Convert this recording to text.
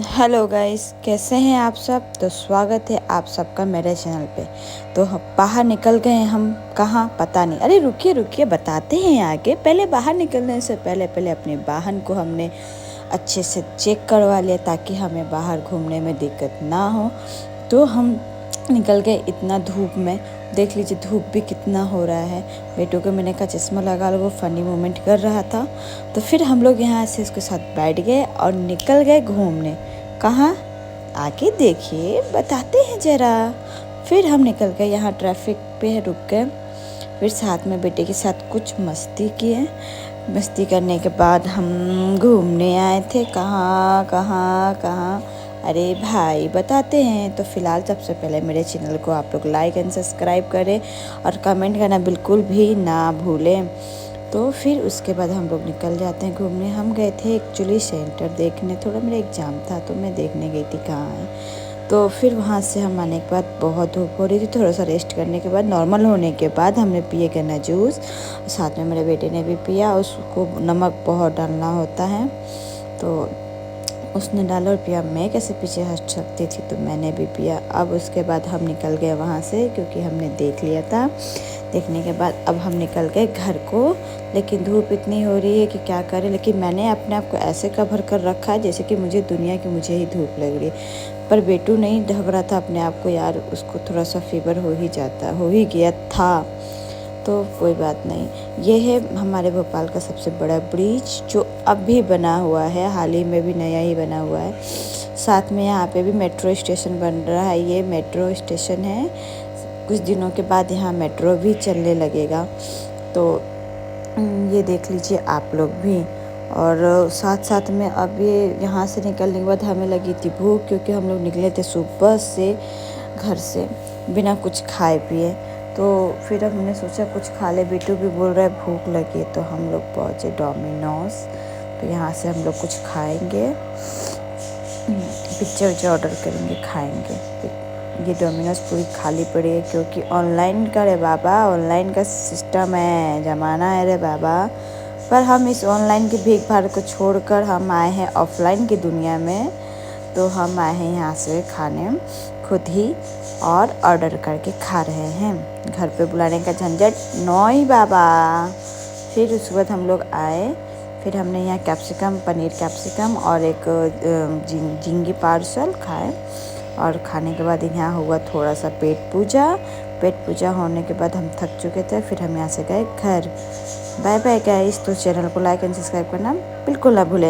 Hello guys, कैसे हैं आप सब। तो स्वागत है आप सबका मेरे चैनल पे। तो हम बाहर निकल गए, हम कहाँ पता नहीं। अरे रुकिए रुकिए, बताते हैं आगे। पहले बाहर निकलने से पहले पहले अपने वाहन को हमने अच्छे से चेक करवा लिया ताकि हमें बाहर घूमने में दिक्कत ना हो। तो हम निकल गए इतना धूप में। देख लीजिए धूप भी कितना हो रहा है। बेटों को मैंने कहा चश्मा लगा लो, वो फ़नी मोमेंट कर रहा था। तो फिर हम लोग यहाँ से उसके साथ बैठ गए और निकल गए घूमने। कहाँ, आगे देखिए, बताते हैं ज़रा। फिर हम निकल गए, यहाँ ट्रैफिक पे रुक गए। फिर साथ में बेटे के साथ कुछ मस्ती किए। मस्ती करने के बाद हम घूमने आए थे। कहाँ कहाँ कहाँ, अरे भाई बताते हैं। तो फ़िलहाल सबसे पहले मेरे चैनल को आप लोग लाइक एंड सब्सक्राइब करें और कमेंट करना बिल्कुल भी ना भूलें। तो फिर उसके बाद हम लोग निकल जाते हैं घूमने। हम गए थे एक्चुअली सेंटर देखने, थोड़ा मेरा एग्ज़ाम था तो मैं देखने गई थी कहाँ है। तो फिर वहाँ से हम आने के बाद बहुत धूप हो रही थी। थोड़ा सा रेस्ट करने के बाद, नॉर्मल होने के बाद हमने पिए गन्ना जूस। साथ में मेरे बेटे ने भी पिया। उसको नमक बहुत डालना होता है तो उसने डाला और पिया। मैं कैसे पीछे हट सकती थी, तो मैंने भी पिया। अब उसके बाद हम निकल गए वहाँ से, क्योंकि हमने देख लिया था। देखने के बाद अब हम निकल गए घर को। लेकिन धूप इतनी हो रही है कि क्या करें। लेकिन मैंने अपने आप को ऐसे कवर कर रखा है जैसे कि मुझे दुनिया की मुझे ही धूप लग रही है। पर बेटू नहीं ढक रहा था अपने आप को यार, उसको थोड़ा सा फीवर हो ही गया था। तो कोई बात नहीं। ये है हमारे भोपाल का सबसे बड़ा ब्रिज जो अभी बना हुआ है, हाल ही में भी नया ही बना हुआ है। साथ में यहाँ पे भी मेट्रो स्टेशन बन रहा है। ये मेट्रो स्टेशन है, कुछ दिनों के बाद यहाँ मेट्रो भी चलने लगेगा। तो ये देख लीजिए आप लोग भी। और साथ साथ में अब ये यहाँ से निकलने के बाद हमें लगी थी भूख, क्योंकि हम लोग निकले थे सुबह से घर से बिना कुछ खाए पिए। तो फिर हमने सोचा कुछ खा ले, बेटू भी बोल रहा है भूख लगी है। तो हम लोग पहुँचे डोमिनोज। तो यहाँ से हम लोग कुछ खाएंगे, पिज्ज़ा ऑर्डर करेंगे, खाएंगे। ये डोमिनोज पूरी खाली पड़ी है, क्योंकि ऑनलाइन का रे बाबा, ऑनलाइन का सिस्टम है, ज़माना है रे बाबा। पर हम इस ऑनलाइन की भीख भाड़ को छोड़कर हम आए हैं ऑफलाइन की दुनिया में। तो हम आए हैं यहाँ से खाने खुद ही, और ऑर्डर करके खा रहे हैं। घर पे बुलाने का झंझट नोई बाबा। फिर उसके बाद हम लोग आए। फिर हमने यहाँ कैप्सिकम, पनीर कैप्सिकम और एक झींगी पार्सल खाए। और खाने के बाद यहाँ हुआ थोड़ा सा पेट पूजा। पेट पूजा होने के बाद हम थक चुके थे। फिर हम यहाँ से गए घर। Bye bye guys. तो चैनल को लाइक एंड सब्सक्राइब करना बिल्कुल ना भूलें।